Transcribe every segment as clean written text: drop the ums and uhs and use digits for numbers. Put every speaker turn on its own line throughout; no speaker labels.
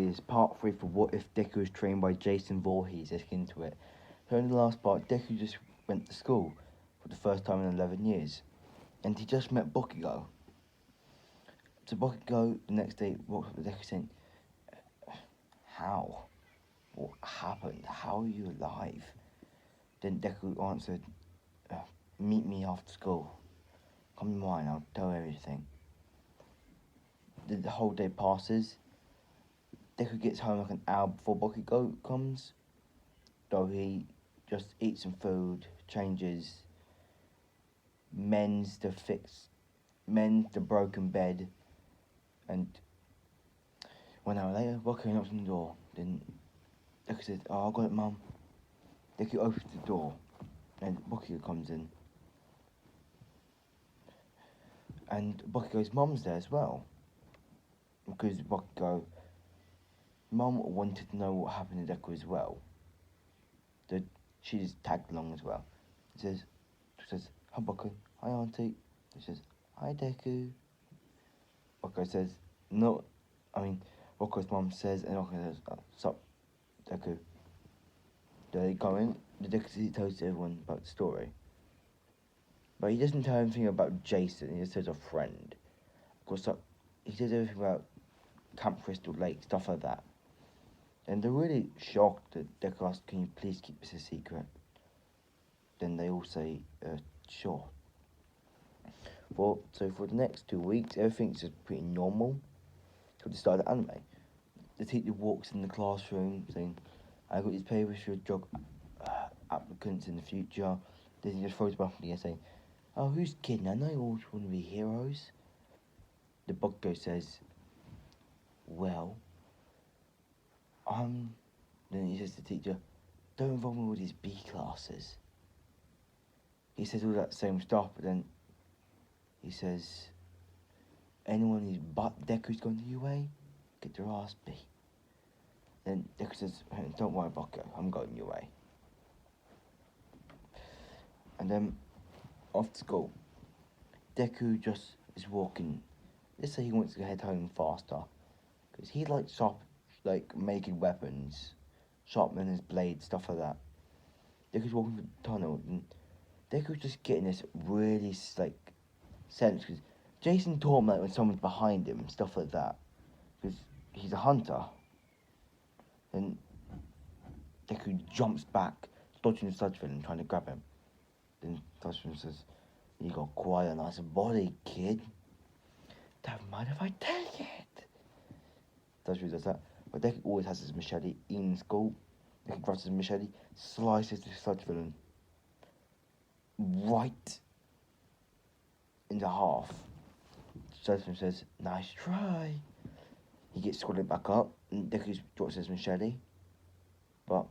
is part 3 for What If Deku was trained by Jason Voorhees. Let's get into it. So in the last part, Deku just went to school for the first time in 11 years. And he just met Bakugo. So Bakugo, the next day, walks up to Deku saying, "How? What happened? How are you alive?" Then Deku answered, "Meet me after school. Come to mine, I'll tell everything." The whole day passes. Deku gets home like an hour before Bakugo comes. So he just eats some food, changes, mends the broken bed, and 1 hour later, Bakugo knocks on the door. Then Deku says, "Oh, I got it, Mum." Deku opens the door, and Bakugo comes in. And Bakugo's mum's there as well. Because Bakugo, Mum wanted to know what happened to Deku as well. So she just tagged along as well. She says, "Hi Bakugo, hi Auntie." She says, "Hi Deku." Bakugo says, "No," Bakugo's mum says, and Bakugo says, "Sup, Deku." So they go in, Deku tells everyone about the story. But he doesn't tell anything about Jason, he just says a friend. Of course, he says everything about Camp Crystal Lake, stuff like that. And they're really shocked that Deku asks, "Can you please keep this a secret?" Then they all say, "Sure." So for the next 2 weeks, everything's just pretty normal till the start of the anime. The teacher walks in the classroom saying, "I got these papers for your job applicants in the future." Then he just throws them up in the air saying, "Oh, who's kidding? I know you all want to be heroes." The Bakugo says, "Well, then he says to the teacher, "Don't involve me with these B classes." He says all that same stuff, but then he says, "Anyone whose butt Deku's gone to UA, get their ass beat." Then Deku says, "Don't worry, Bakugo, I'm going UA." And then, after school, Deku just is walking. Let's say he wants to head home faster, because he likes making weapons, sharpening his blade, stuff like that. Deku's walking through the tunnel, and Deku's just getting this really sense, because Jason taught him that when someone's behind him, stuff like that, because he's a hunter. Then Deku jumps back, dodging the sludge villain, trying to grab him. Then sludge villain says, "You got quite a nice body, kid. Don't mind if I take it." Sludge villain does that, but Deku always has his machete in school. Deku grabs his machete, slices the sludge villain right into half. Sludge villain says, "Nice try." He gets squatted back up, and Deku drops his machete. But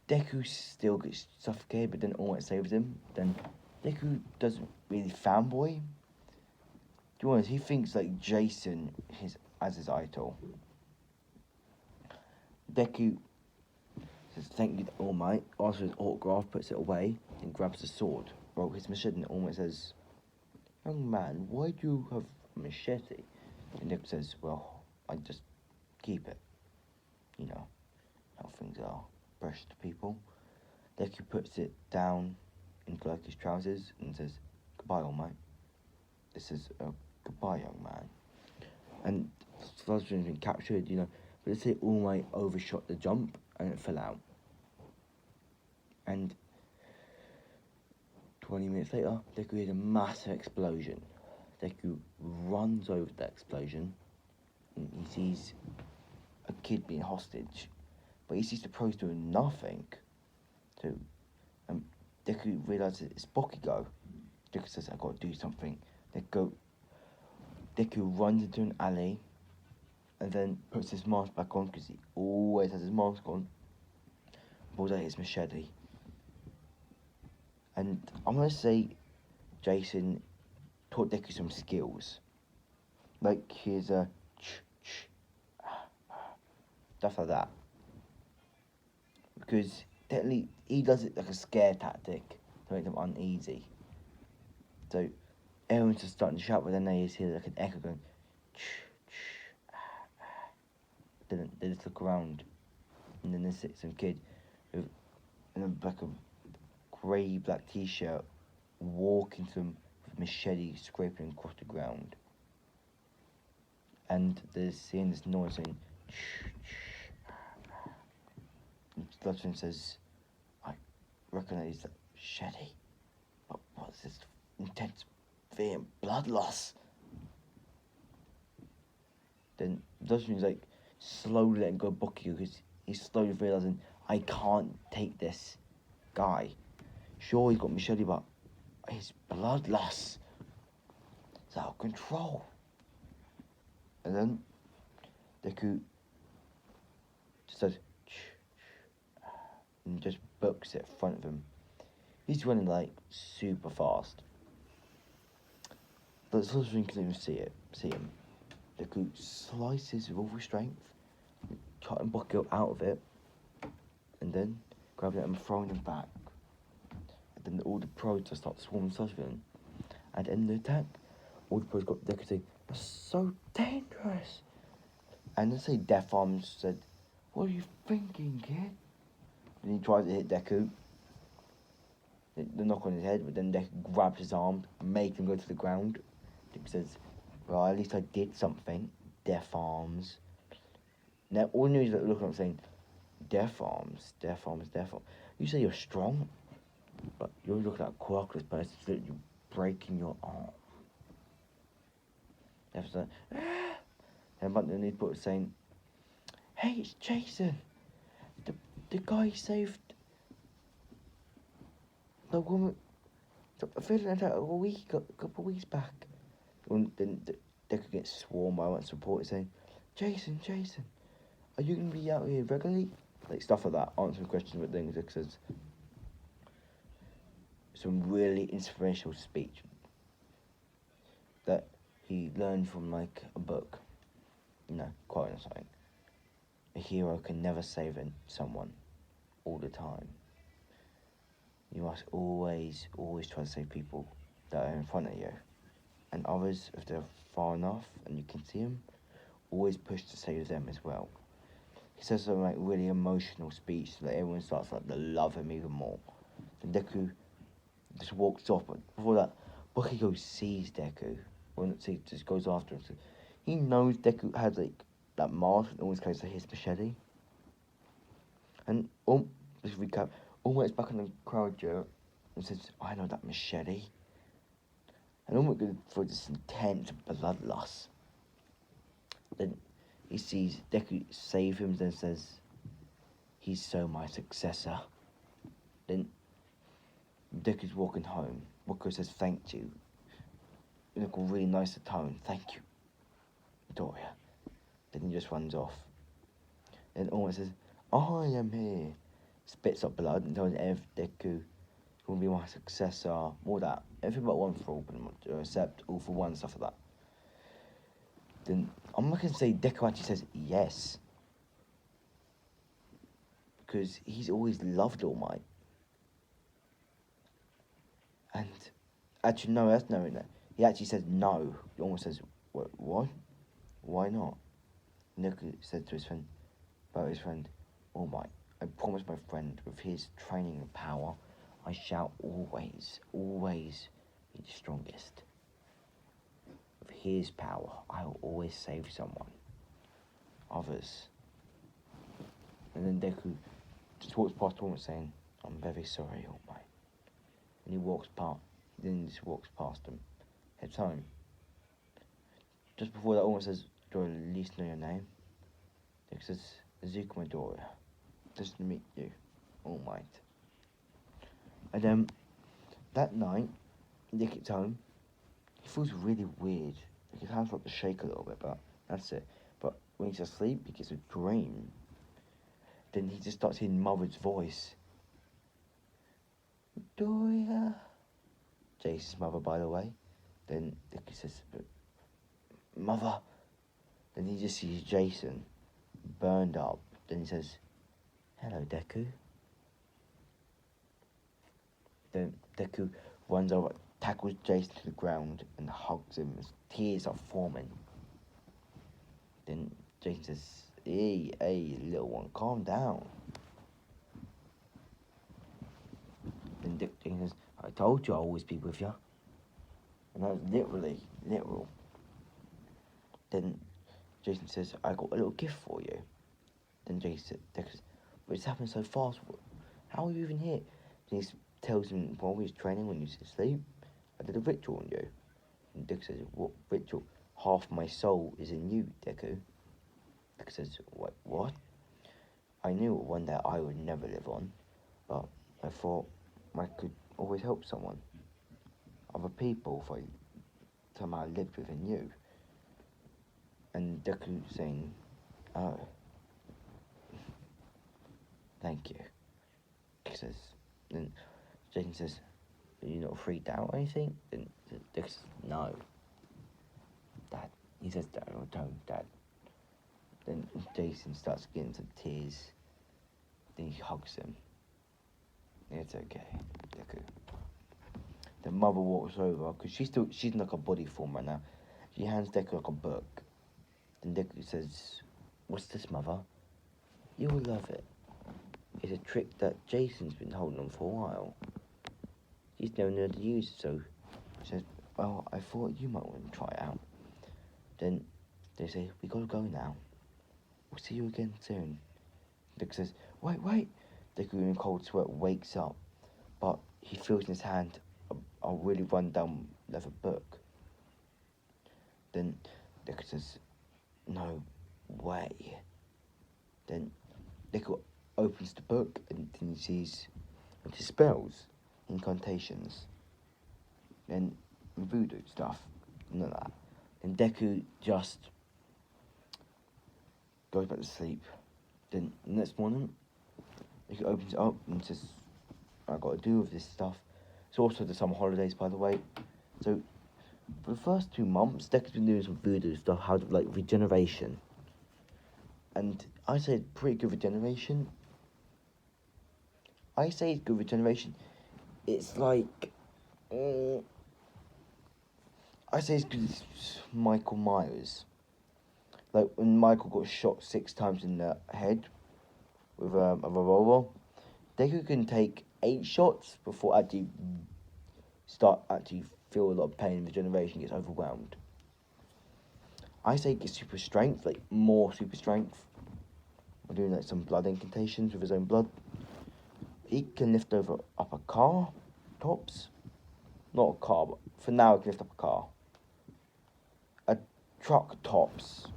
Deku still gets suffocated, but then All Might saves him. Then Deku doesn't really fanboy. To be honest, he thinks like Jason as his idol. Deku says thank you to All Might, asks for his autograph, puts it away, and grabs the sword. Broke his machete, and All Might says, "Young man, why do you have a machete?" And Deku says, "Well, I just keep it. You know how things are. Precious to people." Deku puts it down into his trousers and says, "Goodbye, All Might." This is a goodbye, young man. And Sludge's been captured, but let's say All Might overshot the jump and it fell out. And 20 minutes later, Deku hears a massive explosion. Deku runs over that explosion and he sees a kid being hostage. But he sees the pros doing nothing. So Deku realizes it's Bakugo. Deku says, "I gotta do something." Deku runs into an alley and then puts his mask back on, because he always has his mask on. Pulls out his machete. And I'm gonna say Jason taught Deku some skills. Like his stuff like that. Because technically he does it like a scare tactic to make them uneasy. So everyone's just starting to shout, but then they just hear like an echo going, Then they just look around, and then there's some kid with in a grey black t-shirt walking to them with machete scraping across the ground. And they're seeing this noise saying, shh, shh. And Sludgeon says, I recognise that machete. But what's this intense fear and blood loss? Then Dutchman's like slowly letting go of Bucky because he's slowly realising, I can't take this guy. Sure, he's got machete, but his blood loss is out of control. And then Deku just says, shh, shh, and just books it in front of him. He's running like super fast. But Slytherin can even see him. Deku slices with all his strength, cutting Bucky out of it, and then grabbing it and throwing him back. And then all the pros just start swarming Slytherin. At the end of the attack, all the pros got Deku saying, that's so dangerous. And then say Death Arms said, what are you thinking, kid? And he tries to hit Deku. The knock on his head, but then Deku grabs his arm, makes him go to the ground. Deku says, well, at least I did something. Death Arms. Now, all the news that looking up saying, Death Arms, Death Arms, Death Arms. You say you're strong, but you're looking at a quirkless person, so you're breaking your arm. Death's like, ah! And but then he put saying, hey, it's Jason. The guy who saved the woman, the villain attack a couple of weeks back. And then Deku gets swarmed by one supporter saying, Jason, are you going to be out here regularly? Like stuff like that, answering questions about things. It says some really inspirational speech that he learned from like a book. You know, quoting something. A hero can never save someone all the time. You must always try to save people that are in front of you. And others, if they're far enough and you can see them, always push to save them as well. He says some like really emotional speech so that everyone starts like to love him even more. And Deku just walks off, but before that, Bakugo sees Deku. Well, not see, just goes after him. So he knows Deku has like that mask and always goes to his machete. And just recap, almost back in the crowd, Joe, and says, I know that machete. And almost goes for this intense bloodlust. Then he sees Deku save him, then says, he's so my successor. Then Deku's walking home. Wako says, thank you. You look really nice at tone. Thank you, Doria. Then he just runs off. Then almost says, I am here. Spits up blood and tells Deku will be my successor. All that. Everything but one for all, pretty much. Except all for one, stuff like that. Then I'm not going to say Deku actually says yes. Because he's always loved All Might. And actually, no, that's no. He actually says no. He almost says, what? Why not? Deku said to his friend, All Might, I promise my friend, with his training and power, I shall always be the strongest. With his power, I will always save someone. Others. And then Deku just walks past All Might saying, I'm very sorry, All Might. And he walks past him, heads home. Just before that, All Might says, do I at least know your name? Deku says, Zuko Midoriya. Just to meet you, All Might. And then that night, Nick gets home. He feels really weird. Like his hands start to shake a little bit, but that's it. But when he's asleep, he gets a dream. Then he just starts hearing Mother's voice. Midoriya. Jason's mother, by the way. Then Nick says, Mother. Then he just sees Jason burned up. Then he says, hello, Deku. Then Deku runs over, tackles Jason to the ground and hugs him as tears are forming. Then Jason says, Hey, little one, calm down. Then Dick says, I told you I'll always be with you. And that was literal. Then Jason says, I got a little gift for you. Then Dick says, but it's happened so fast. How are you even here? Then he tells him, while he was training, when you was asleep, I did a ritual on you. And Dick says, what ritual? Half my soul is in you, Deku. Dick says, what? I knew one day I would never live on, but I thought I could always help someone. Other people, if I somehow lived within you. And Deku saying, oh, thank you. He says, then Jason says, are you not freaked out or anything? Then Deku says, no. Dad. He says, don't, Dad. Then Jason starts getting some tears. Then he hugs him. It's okay, Deku. The mother walks over, because she's in like a body form right now. She hands Deku like a book. Then Deku says, what's this, Mother? You will love it. It's a trick that Jason's been holding on for a while. He's never known how to use it, so she says, well, I thought you might want to try it out. Then they say, we gotta go now. We'll see you again soon. Deku says, wait. Deku in a cold sweat wakes up, but he feels in his hand a really run down leather book. Then Deku says, no way. Then Deku opens the book and then he sees spells, incantations, and voodoo stuff, none of that. And Deku just goes back to sleep. Then the next morning, Deku opens it up and says, I got to do with this stuff. It's also the summer holidays, by the way. So for the first 2 months, Deku's been doing some voodoo stuff, how to, like, regeneration. And I say pretty good regeneration. I say it's good regeneration. It's like, I say it's good as Michael Myers. Like when Michael got shot 6 times in the head with a revolver, Deku can take 8 shots before actually feel a lot of pain and regeneration, gets overwhelmed. I say get super strength, like more super strength. We're doing like some blood incantations with his own blood. He can lift up a car, tops. Not a car, but for now he can lift up a car. A truck, tops.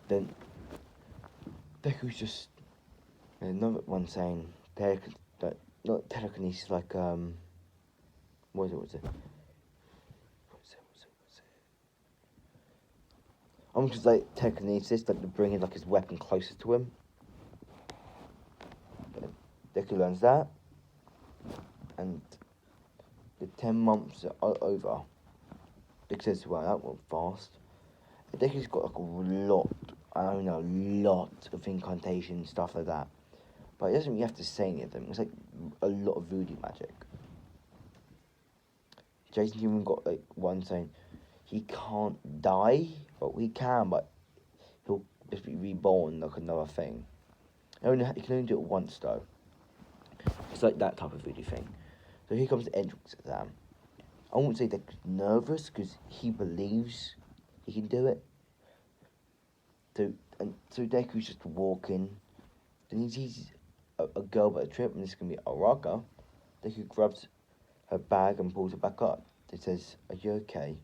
Then Deku's just another one saying not telekinesis, like what is it? Almost just like telekinesis, like to bring in like his weapon closer to him. Deku learns that, and the 10 months are over. Deku says, "Wow, that went fast." And Deku's got like a lot of incantation stuff like that, but he doesn't really have to say any of them. It's like a lot of voodoo magic. Jason even got like one saying he can't die, but he can, but he'll just be reborn like another thing. He can only do it once though. It's like that type of voodoo thing. So here comes the entrance exam. I won't say Deku's nervous because he believes he can do it. So Deku's just walking. Then he sees a girl by the trip, and this is gonna be Araka. Deku grabs her bag and pulls it back up. It says, "Are you okay?"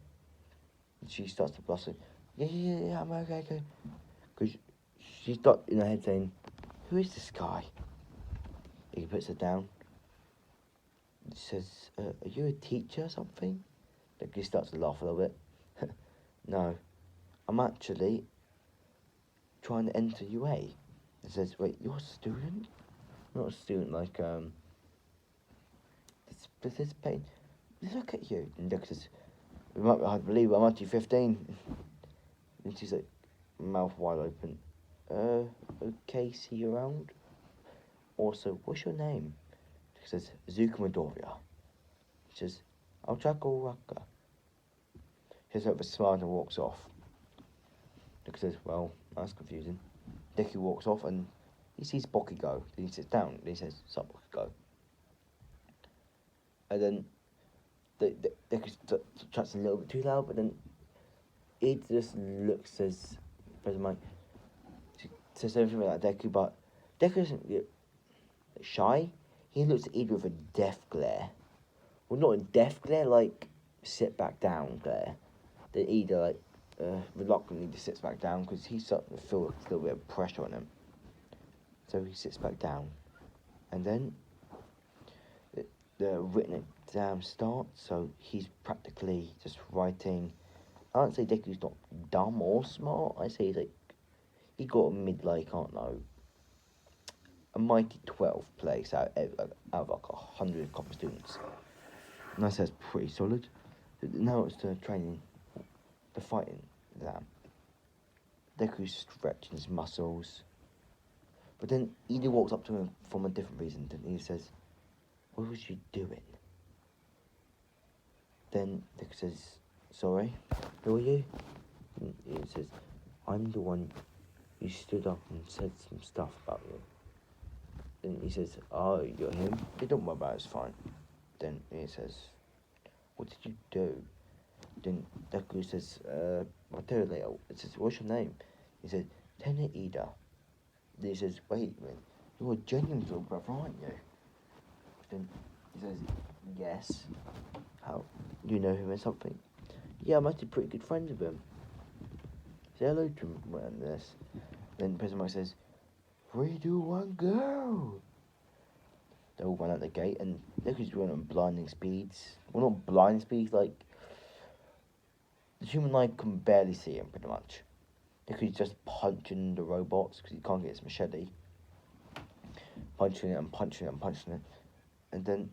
And she starts to bluster. Yeah, I'm okay. Because she's got in her head saying, "Who is this guy?" He puts her down. He says, "Are you a teacher or something?" Deku starts to laugh a little bit. No, I'm actually trying to enter UA. It says, "Wait, you're a student?" Not a student like participating. Look at you. And Deku says, I believe I'm actually 15. And she's like, mouth wide open. Okay, see you around. Also, what's your name? She says, Zuka Midoriya. She says, I'll Raka. She has a smile and walks off. Deku says, well, that's confusing. Deku walks off and he sees Boki go. Then he sits down and he says, sup, Boki, go. And then Deku chats a little bit too loud, but then he just looks as President Mike says everything about Deku, but Deku isn't shy. He looks at Ida with a death glare. Well, not a death glare, like sit back down glare. Then Ida, like, reluctantly just sits back down because he's starting to feel a little bit of pressure on him. So he sits back down. And then the written exam starts, so he's practically just writing. I don't say Deku's not dumb or smart. I say he's like, he got a mid, I don't know, a mighty 12th place out of like 100 copper students. And I say that's pretty solid. Now it's the training, the fighting exam. Deku's stretching his muscles. But then Ida walks up to him from a different reason. Then he says, what was you doing? Then Deku says, sorry, who are you? And he says, I'm the one who stood up and said some stuff about you. Then he says, oh, you're him? Hey, don't worry about it, it's fine. Then he says, what did you do? Then Deku says, I'll tell you later. It says, what's your name? He says, Tenno Ida. Then he says, wait, man, you're a genuine little brother, aren't you? Then he says, yes. How? You know him or something? Yeah, I'm actually pretty good friends with him. Say hello to him around this. Then President Mike says, 3, 2, 1, go! They all run out the gate and Deku's running on blinding speeds. Well, not blinding speeds, like the human eye can barely see him pretty much. Deku's just punching the robots because he can't get his machete. Punching it and punching it and punching it. And then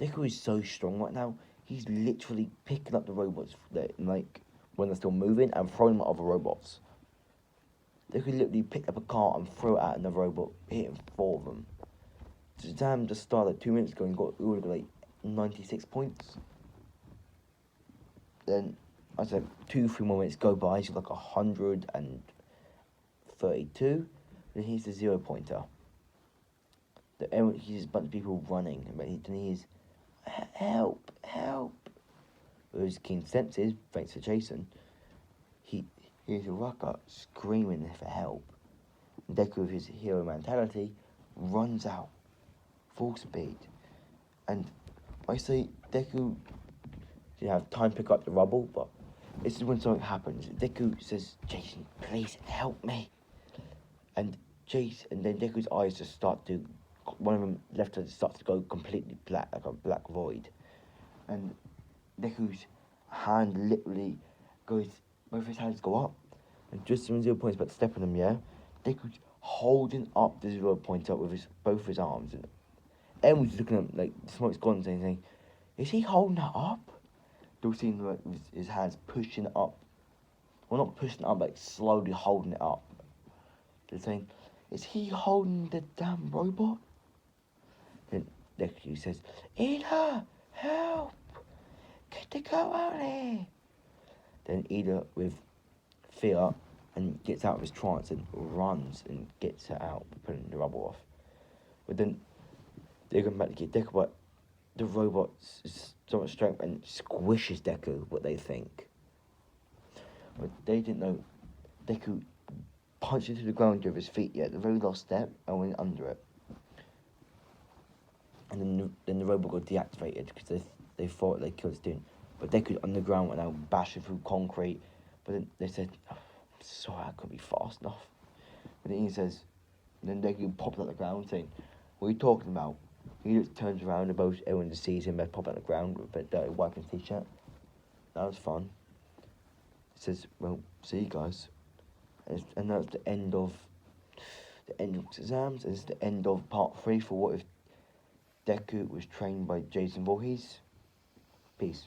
Deku is so strong right now, he's literally picking up the robots when they're still moving and throwing them at other robots. Deku literally picked up a car and threw it at another robot, hitting 4 of them. Shazam just started 2 minutes ago and got like 96 points. Then I said 2-3 more minutes go by, he's like 132. Then he's the 0 pointer. He's a bunch of people running, and then he's help, help. With his keen senses, thanks to Jason, he hears Rucker screaming for help. And Deku, with his hero mentality, runs out, full speed. And I say Deku didn't have time to pick up the rubble, but this is when something happens. Deku says, Jason, please help me. And then Deku's eyes just start to, one of them left eye starts to go completely black, like a black void. And Deku's hand literally goes, both his hands go up, and just when 0 point's about to step on him, yeah, Deku's holding up the 0 pointer with both his arms. And everyone's looking at him, like, the smoke's gone, saying, is he holding that up? They'll see him, like, with his hands pushing it up. Well, not pushing it up, like, slowly holding it up. They're saying, is he holding the damn robot? Then Deku says, Ida, help! Get the girl out of here! Then Ida, with fear, and gets out of his trance and runs and gets her out, putting the rubble off. But then they're going back to get Deku, but the robot's so much strength and squishes Deku, what they think. But they didn't know Deku punched into the ground with his feet, yeah, the very last step, and went under it. And then the robot got deactivated because they thought they killed student. But Deku on the ground went out bashing through concrete. But then they said, oh, I'm sorry, I couldn't be fast enough. But then he says, then Deku popped out the ground saying, what are you talking about? He just turns around and both everyone just sees him pop out the ground with a dirty wiping t-shirt. That was fun. He says, well, see you guys. And that's the end of exams. It's the end of part 3 for What If Deku was trained by Jason Voorhees. Peace.